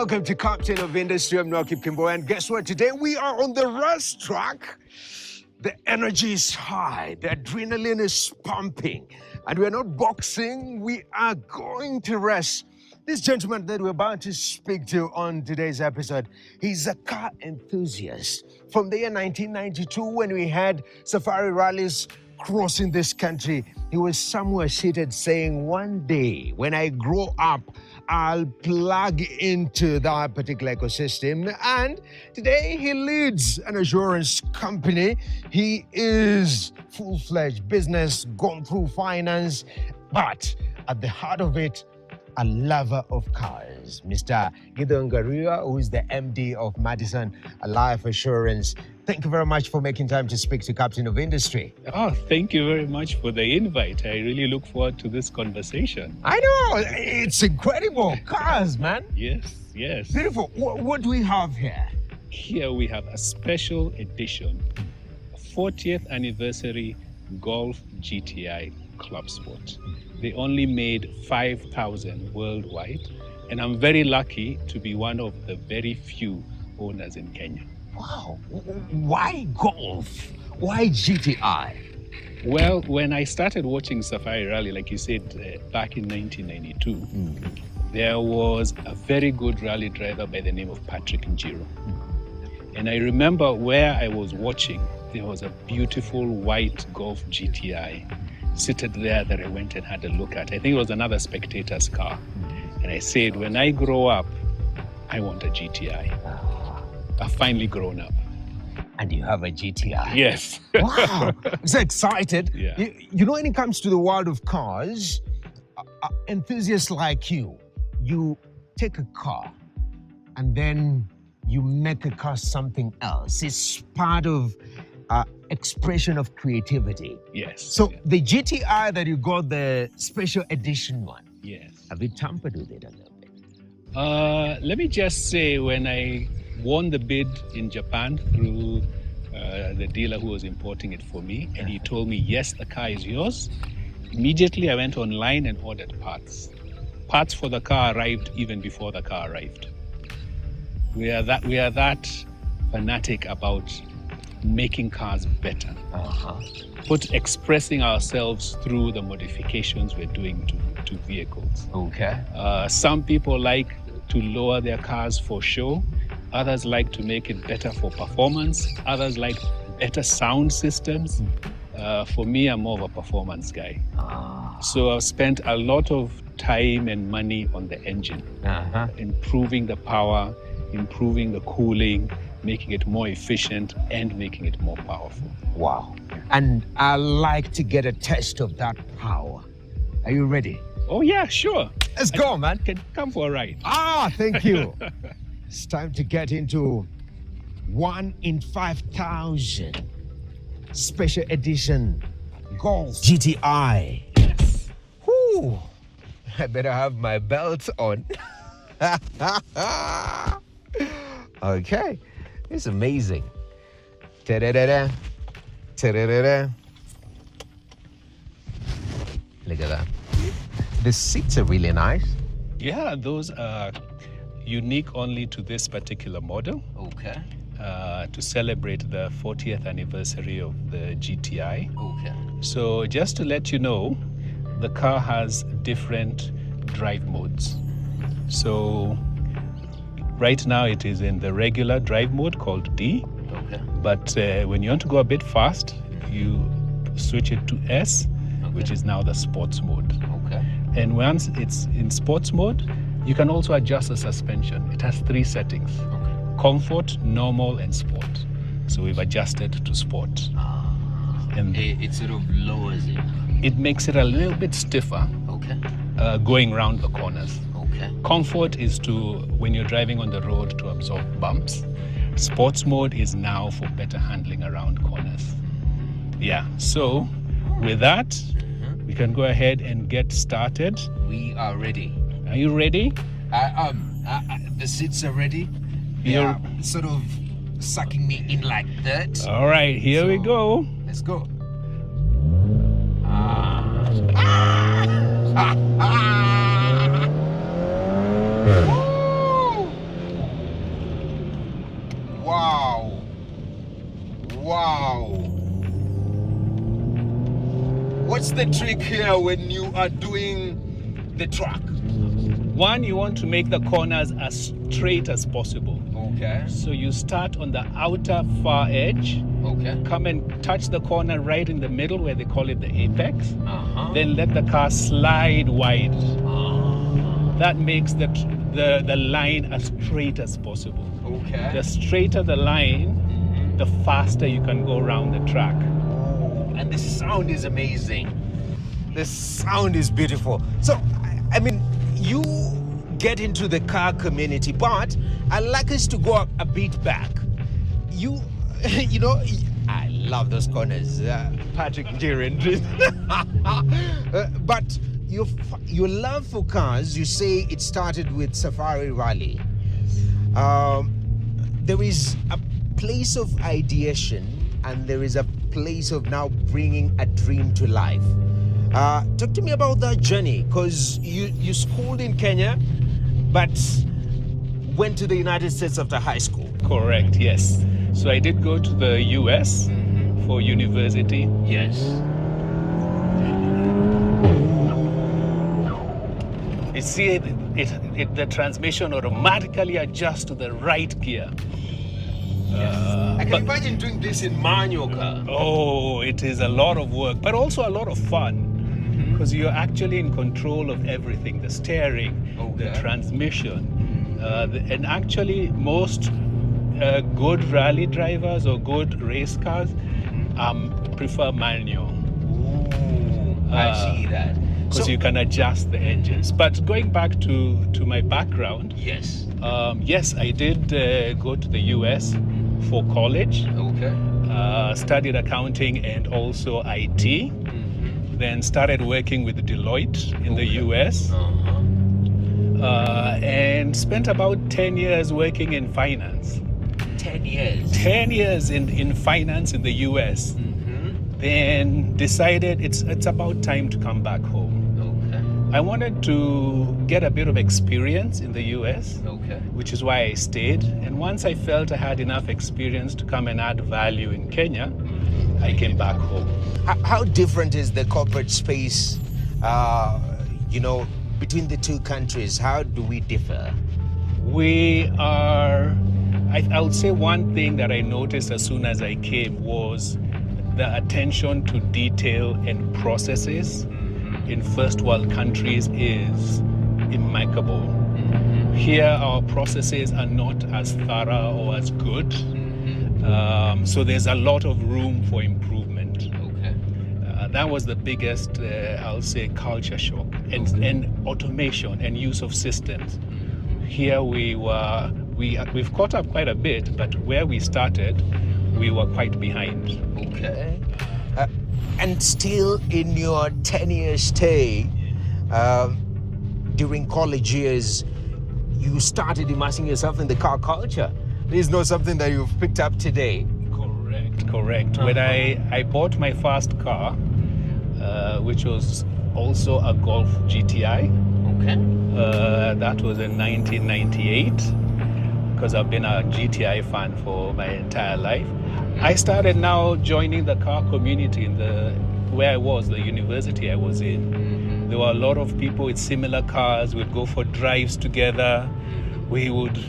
welcome to Captain of Industry. I'm Noki Kimbo, and guess what? Today we are on the rest track. The energy is high, the adrenaline is pumping, and we're not boxing, we are going to rest. This gentleman that we're about to speak to on today's episode, he's a car enthusiast. From the year 1992, when we had safari rallies crossing this country, he was somewhere seated saying, one day when I grow up, I'll plug into that particular ecosystem. And today he leads an assurance company. He is full-fledged business, gone through finance, but at the heart of it, a lover of cars. Mr. Githua Ngaruiya, who is the MD of Madison Life Assurance. Thank you very much for making time to speak to Captain of Industry. Oh, thank you very much for the invite. I really look forward to this conversation. I know, it's incredible. Cars, man. Yes, yes. Beautiful. What do we have here? Here we have a special edition, 40th anniversary Golf GTI Club Sport. They only made 5,000 worldwide, and I'm very lucky to be one of the very few owners in Kenya. Wow. Why golf? Why GTI? Well, when I started watching Safari Rally, like you said, back in 1992, there was a very good rally driver by the name of Patrick Njiro. And I remember where I was watching, there was a beautiful white Golf GTI seated there that I went and had a look at. I think it was another spectator's car. And I said, when I grow up, I want a GTI. I've finally grown up. And you have a GTI. Yes. Wow. I'm so excited. Yeah. You know, when it comes to the world of cars, enthusiasts like you take a car and then you make a car something else. It's part of expression of creativity. Yes. So yes. the GTI that you got, the special edition one. Yes. Have you tampered with it a little bit? Let me just say, when I won the bid in Japan through the dealer who was importing it for me, and he told me, yes, the car is yours, immediately I went online and ordered parts. Parts for the car arrived even before the car arrived. We are that fanatic about making cars better, expressing ourselves through the modifications we're doing to vehicles. Okay. Some people like to lower their cars for show. Others like to make it better for performance. Others like better sound systems. For me, I'm more of a performance guy. So I've spent a lot of time and money on the engine, improving the power, improving the cooling, making it more efficient and making it more powerful. Wow. And I like to get a taste of that power. Are you ready? Oh yeah, sure. Let's go, man. Can come for a ride. Thank you. It's time to get into 1 in 5,000 special edition Golf GTI. Yes. Whew. I better have my belt on. Okay. It's amazing. Ta-da-da-da. Ta-da-da-da. Look at that. The seats are really nice. Yeah, those are unique only to this particular model. Okay. To celebrate the 40th anniversary of the GTI. Okay. So just to let you know, the car has different drive modes. So right now it is in the regular drive mode called D. Okay. But when you want to go a bit fast, you switch it to S, which is now the sports mode. Okay. And once it's in sports mode, you can also adjust the suspension. It has 3 settings. Okay. Comfort, normal, and sport. So we've adjusted to sport. And it sort of lowers it. It makes it a little bit stiffer. Okay. Going around the corners. Okay. Comfort is to, when you're driving on the road, to absorb bumps. Sports mode is now for better handling around corners. Yeah, so with that, we can go ahead and get started. We are ready. Are you ready? The seats are ready. You're sort of sucking me in like that. all right. Here we go. Let's go. what's the trick here when you are doing the track? One, you want to make the corners as straight as possible. Okay. So you start on the outer far edge. Okay. Come and touch the corner right in the middle where they call it the apex. Then Then let the car slide wide. That makes the line as straight as possible. Okay. The straighter the line, the faster you can go around the track. And the sound is amazing. The sound is beautiful. So, I mean, you get into the car community, but I'd like us to go a bit back. You know, I love those corners, Patrick Jiren. But your love for cars, you say it started with Safari Rally. There is a place of ideation and there is a place of now bringing a dream to life. Talk to me about that journey, because you schooled in Kenya, but went to the United States after high school. Correct, yes. So I did go to the US for university. Yes. You see, the transmission automatically adjusts to the right gear. I can imagine doing this in manual car. Oh, it is a lot of work, but also a lot of fun. Because you're actually in control of everything, the steering, the transmission. And actually, most good rally drivers or good race cars prefer manual. I see that. Because you can adjust the engines. But going back to my background, Yes. yes, I did go to the US for college. Okay. Studied accounting and also IT. Then started working with Deloitte in the US. And spent about 10 years working in finance. 10 years. 10 years in finance in the US. Then decided it's about time to come back home. I wanted to get a bit of experience in the US, which is why I stayed. And once I felt I had enough experience to come and add value in Kenya, I came back home. How different is the corporate space, between the two countries? How do we differ? We are, I would say one thing that I noticed as soon as I came was the attention to detail and processes in first world countries is impeccable. Here, our processes are not as thorough or as good. So there's a lot of room for improvement. That was the biggest, I'll say, culture shock. And automation and use of systems. Here we've caught up quite a bit, but where we started, we were quite behind. Okay. And still in your 10-year stay, during college years, you started immersing yourself in the car culture. This is not something that you've picked up today. Correct. When I bought my first car, which was also a Golf GTI. That was in 1998, because I've been a GTI fan for my entire life. I started now joining the car community in where I was, the university I was in. There were a lot of people with similar cars. We'd go for drives together. We would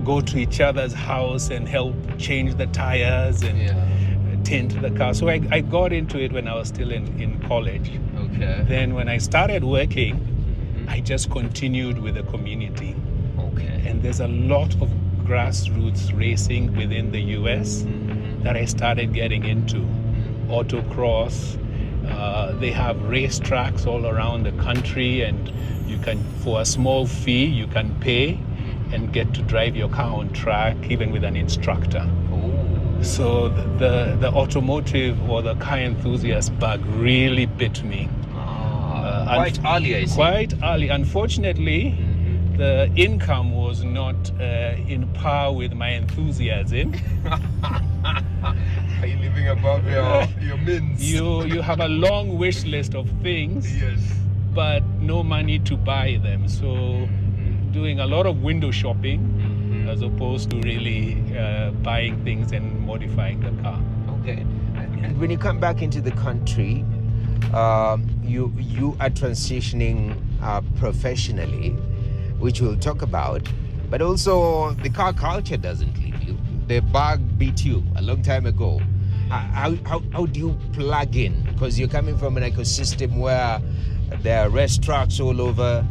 go to each other's house and help change the tires and tint the car. So I got into it when I was still in college. Then when I started working, I just continued with the community. And there's a lot of grassroots racing within the US that I started getting into. Autocross. They have racetracks all around the country, and you can, for a small fee, you can pay and get to drive your car on track, even with an instructor. So the automotive or the car enthusiast bug really bit me. Quite early, I see. Quite early. Unfortunately, the income was not in par with my enthusiasm. Are you living above your means? You have a long wish list of things, but no money to buy them. So doing a lot of window shopping as opposed to really buying things and modifying the car. And when you come back into the country, you are transitioning professionally, which we'll talk about, but also the car culture doesn't leave you. The bug beat you a long time ago. How do you plug in? Because you're coming from an ecosystem where there are rest trucks all over,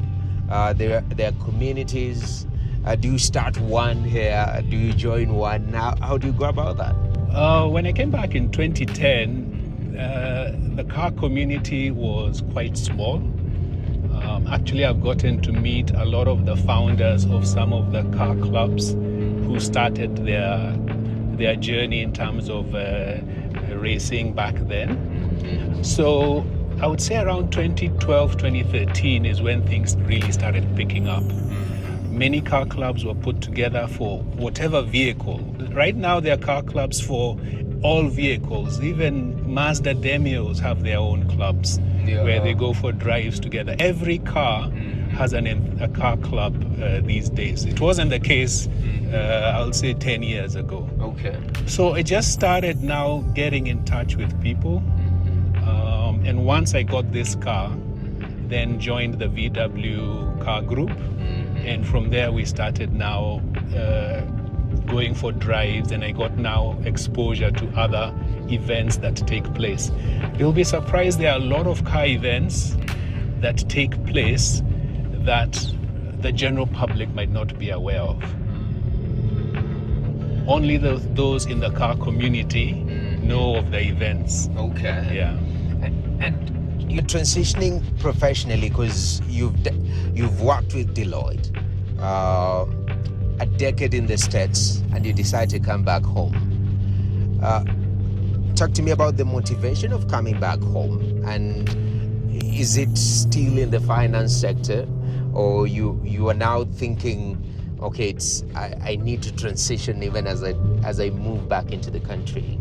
there are communities. Do you start one here? Do you join one? How do you go about that? When I came back in 2010, the car community was quite small. Actually, I've gotten to meet a lot of the founders of some of the car clubs who started their journey in terms of racing back then. So I would say around 2012, 2013 is when things really started picking up. Many car clubs were put together for whatever vehicle. Right now, there are car clubs for all vehicles. Even Mazda Demios have their own clubs where they go for drives together. Every car has a car club these days. It wasn't the case, I'll say 10 years ago. Okay. So I just started now getting in touch with people. And once I got this car, then joined the VW car group. And from there, we started now going for drives, and I got now exposure to other events that take place. You'll be surprised there are a lot of car events that take place that the general public might not be aware of. Only those in the car community know of the events. Okay. Yeah. And you're transitioning professionally because you've worked with Deloitte a decade in the States, and you decide to come back home. Talk to me about the motivation of coming back home, and is it still in the finance sector, or you are now thinking, okay, I need to transition even as I move back into the country?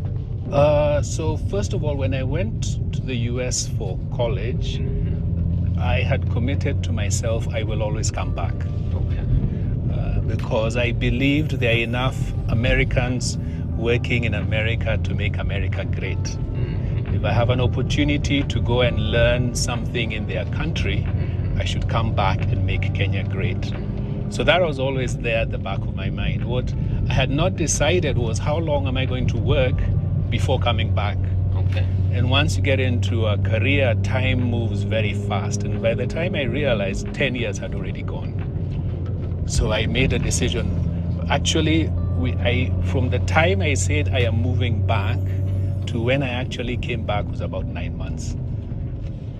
So first of all, when I went to the US for college, I had committed to myself I will always come back. Okay. Because I believed there are enough Americans working in America to make America great. If I have an opportunity to go and learn something in their country, I should come back and make Kenya great. So that was always there at the back of my mind. What I had not decided was how long am I going to work before coming back. Okay. And once you get into a career, time moves very fast. And by the time I realized, 10 years had already gone. So I made a decision. Actually, from the time I said I am moving back to when I actually came back was about 9 months.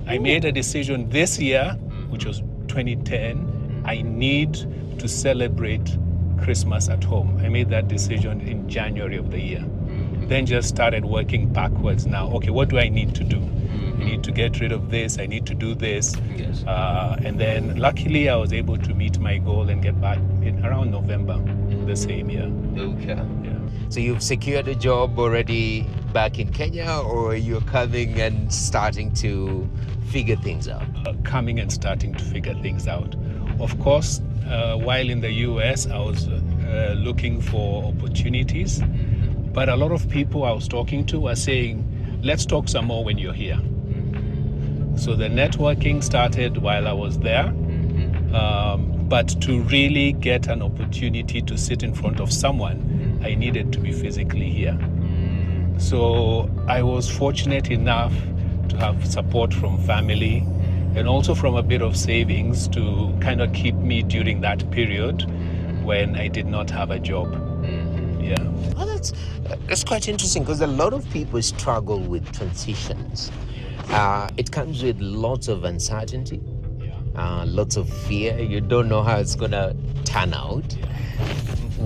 I made a decision this year, which was 2010, I need to celebrate Christmas at home. I made that decision in January of the year. Then just started working backwards now. Okay, what do I need to do? I need to get rid of this, I need to do this. Yes. And then luckily I was able to meet my goal and get back in around November the same year. Okay. Yeah. So you've secured a job already back in Kenya, or you're coming and starting to figure things out? Coming and starting to figure things out. Of course, while in the US, I was looking for opportunities, but a lot of people I was talking to were saying, let's talk some more when you're here. So the networking started while I was there, but to really get an opportunity to sit in front of someone, I needed to be physically here. So I was fortunate enough to have support from family and also from a bit of savings to kind of keep me during that period when I did not have a job. Yeah. Well, that's quite interesting, because a lot of people struggle with transitions. It comes with lots of uncertainty, lots of fear. You don't know how it's going to turn out.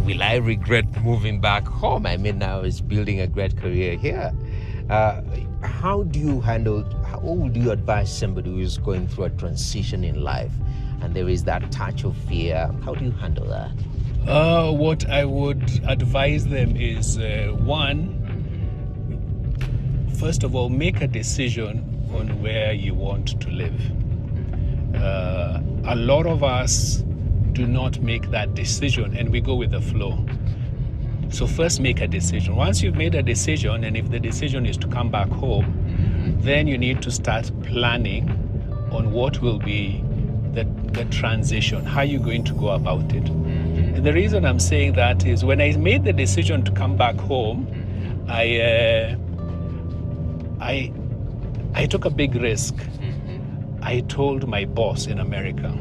Will I regret moving back home? I mean, I was building a great career here. How do you handle, what would you advise somebody who is going through a transition in life and there is that touch of fear? How do you handle that? What I would advise them is, one, first of all, make a decision on where you want to live. A lot of us do not make that decision and we go with the flow. So first make a decision. Once you've made a decision, and if the decision is to come back home, then you need to start planning on what will be the transition, how you're going to go about it. And the reason I'm saying that is when I made the decision to come back home, I took a big risk. I told my boss in America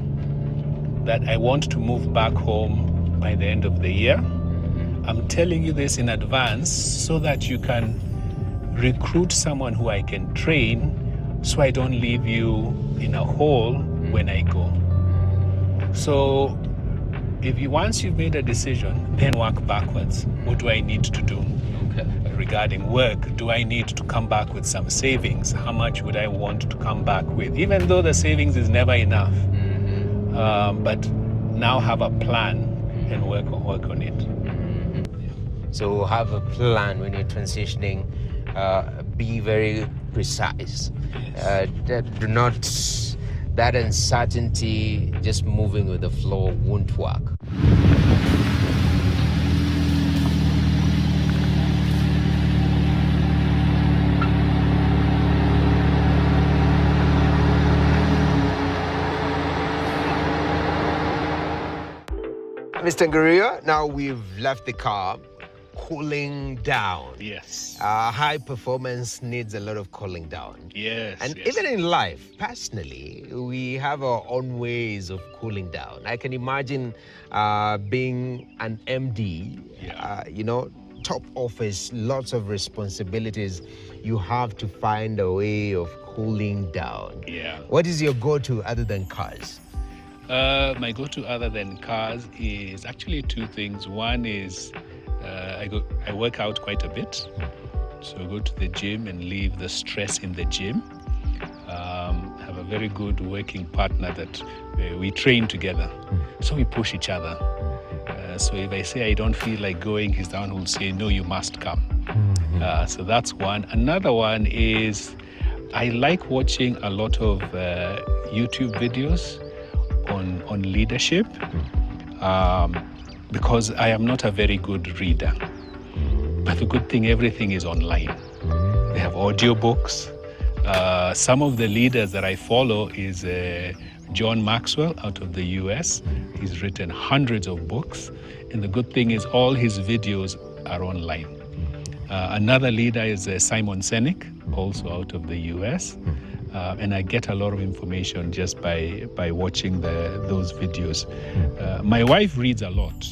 that I want to move back home by the end of the year. I'm telling you this in advance so that you can recruit someone who I can train so I don't leave you in a hole when I go. So once you've made a decision, then work backwards. What do I need to do? Regarding work, do I need to come back with some savings? How much would I want to come back with? Even though the savings is never enough. But now have a plan and work on it. So have a plan when you're transitioning. Be very precise. Do not, that uncertainty, just moving with the flow won't work. Mr. Ngaruiya, now we've left the car, cooling down. Yes. High performance needs a lot of cooling down. Yes. And yes. even in life, personally, we have our own ways of cooling down. I can imagine being an MD, top office, lots of responsibilities. You have to find a way of cooling down. Yeah. What is your go-to other than cars? My go-to other than cars is actually two things. One is I work out quite a bit. So I go to the gym and leave the stress in the gym. Have a very good working partner that we train together. So we push each other. So if I say I don't feel like going, he's the one who will say, no, you must come. So that's one. Another one is I like watching a lot of YouTube videos on leadership because I am not a very good reader. But the good thing, everything is online. They have audiobooks. Some of the leaders that I follow is John Maxwell out of the US. He's written hundreds of books. And the good thing is all his videos are online. Another leader is Simon Sinek, also out of the US. And I get a lot of information just by watching those videos. My wife reads a lot.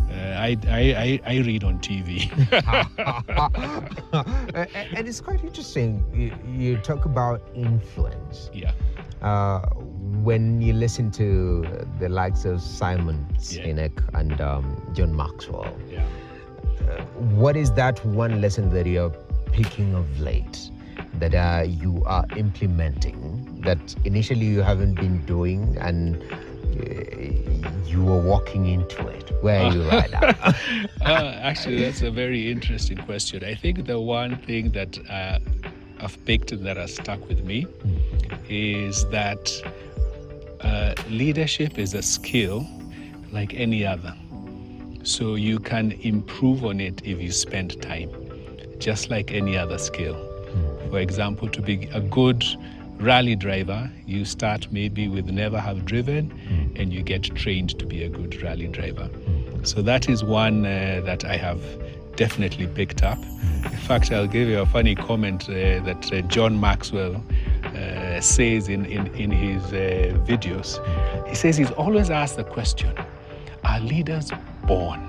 I read on TV. And it's quite interesting. You talk about influence. Yeah. When you listen to the likes of Simon Sinek and John Maxwell, what is that one lesson that you're picking of late that you are implementing that initially you haven't been doing and you were walking into it? Where are you right now? Actually, that's a very interesting question. I think the one thing that I've picked and that has stuck with me is that leadership is a skill like any other. So you can improve on it if you spend time, just like any other skill. For example, to be a good rally driver, you start maybe with never have driven and you get trained to be a good rally driver. So that is one that I have definitely picked up. In fact, I'll give you a funny comment that John Maxwell says in his videos. He says he's always asked the question, are leaders born?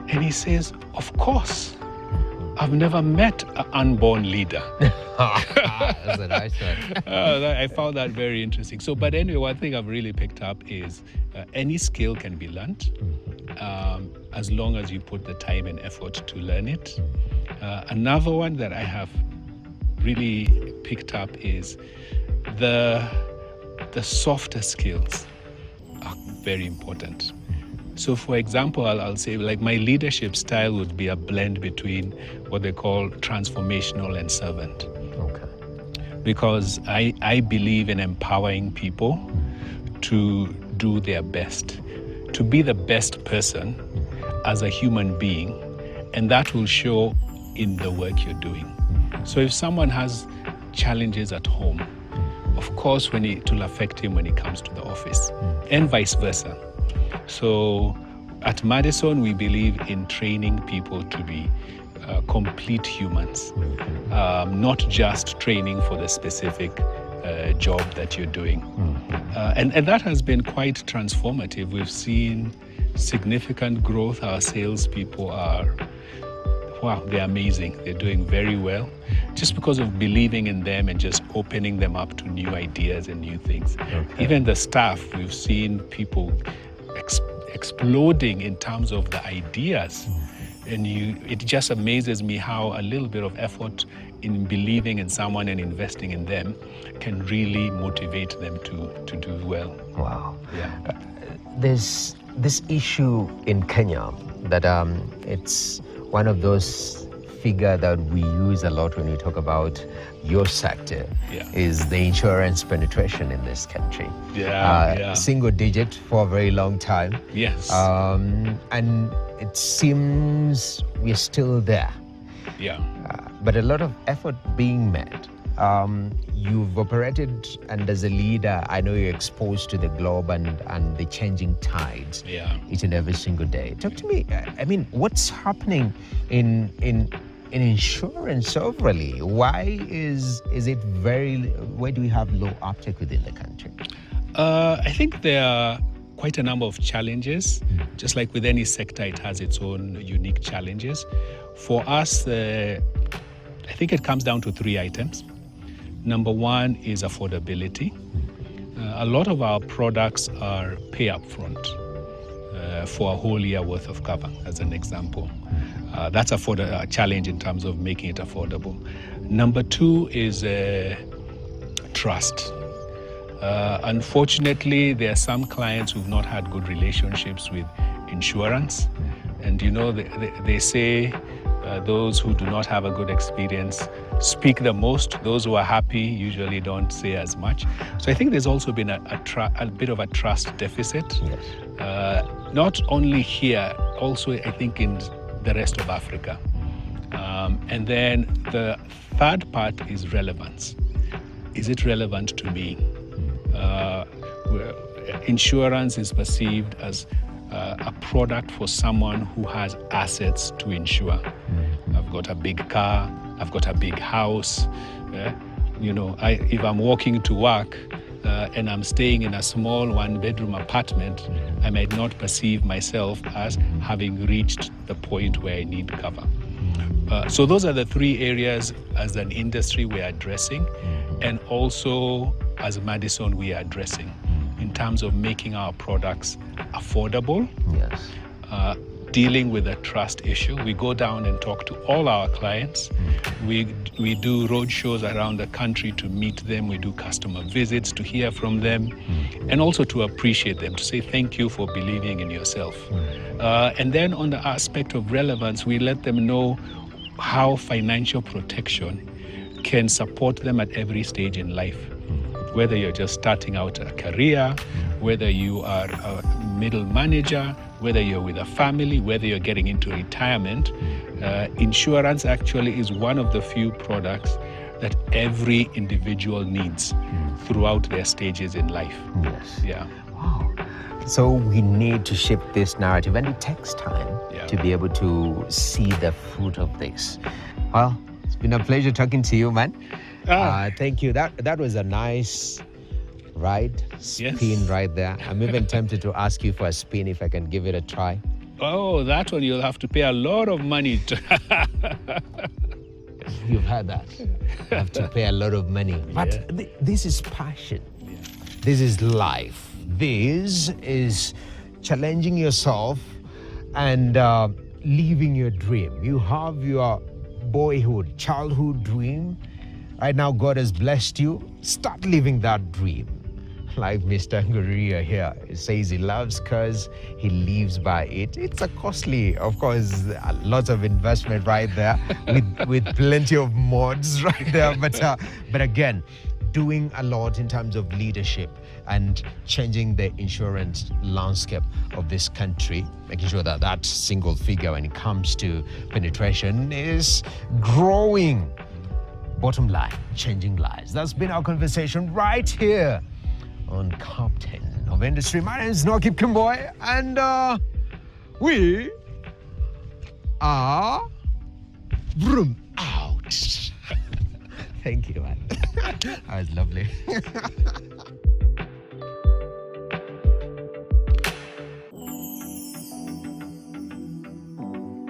And he says, of course. I've never met an unborn leader. That's a nice one. I found that very interesting. So, but anyway, one thing I've really picked up is any skill can be learned as long as you put the time and effort to learn it. Another one that I have really picked up is the softer skills are very important. So for example, I'll say like my leadership style would be a blend between what they call transformational and servant. Okay. Because I believe in empowering people to do their best, to be the best person as a human being, and that will show in the work you're doing. So if someone has challenges at home, of course, it will affect him when he comes to the office, and vice versa. So at Madison, we believe in training people to be complete humans, not just training for the specific job that you're doing. And that has been quite transformative. We've seen significant growth. Our salespeople they're amazing. They're doing very well just because of believing in them and just opening them up to new ideas and new things. Okay. Even the staff, we've seen people exploding in terms of the ideas. And it just amazes me how a little bit of effort in believing in someone and investing in them can really motivate them to do well. Wow. Yeah. There's this issue in Kenya that it's one of those figures that we use a lot when we talk about your sector, is the insurance penetration in this country. Single digit for a very long time. Yes. And it seems we're still there. Yeah. But a lot of effort being made. You've operated, and as a leader, I know you're exposed to the globe and the changing tides each and every single day. Talk to me, I mean, what's happening in insurance overall? Why why do we have low uptake within the country? I think there are quite a number of challenges. Just like with any sector, it has its own unique challenges. For us, I think it comes down to 3 items. Number one is affordability. A lot of our products are pay up front for a whole year worth of cover, as an example. That's a challenge in terms of making it affordable. Number two is trust. Unfortunately, there are some clients who've not had good relationships with insurance. And they say those who do not have a good experience speak the most. Those who are happy usually don't say as much. So I think there's also been a bit of a trust deficit. Yes. Not only here, also I think in the rest of Africa. And then the third part is relevance. Is it relevant to me? Insurance is perceived as a product for someone who has assets to insure. I've got a big car, I've got a big house. If I'm walking to work and I'm staying in a small 1-bedroom apartment, I might not perceive myself as having reached the point where I need cover. So those are the 3 areas as an industry we're addressing, and also as Madison we are addressing in terms of making our products affordable. Yes. Dealing with the trust issue. We go down and talk to all our clients. We do road shows around the country to meet them. We do customer visits to hear from them, and also to appreciate them, to say thank you for believing in yourself. And then on the aspect of relevance, we let them know how financial protection can support them at every stage in life. Whether you're just starting out a career, whether you are a middle manager, whether you're with a family, whether you're getting into retirement, insurance actually is one of the few products that every individual needs throughout their stages in life. Yes. Yeah. Wow. So we need to shift this narrative, and it takes time to be able to see the fruit of this. Well, it's been a pleasure talking to you, man. Thank you. That was a nice spin right there. I'm even tempted to ask you for a spin if I can give it a try. Oh, that one you'll have to pay a lot of money to. You've heard that. You have to pay a lot of money. But this is passion. Yeah. This is life. This is challenging yourself and living your dream. You have your childhood dream. Right now, God has blessed you. Start living that dream. Like Mr. Ngaruiya here, he says he loves because he lives by it. It's a costly, of course, lots of investment right there with plenty of mods right there. But again, doing a lot in terms of leadership and changing the insurance landscape of this country, making sure that that single figure when it comes to penetration is growing. Bottom line, changing lives. That's been our conversation right here on Captain of Industry. My name is Nokip Kimboy, and we are vroom out. Thank you, man. That was lovely.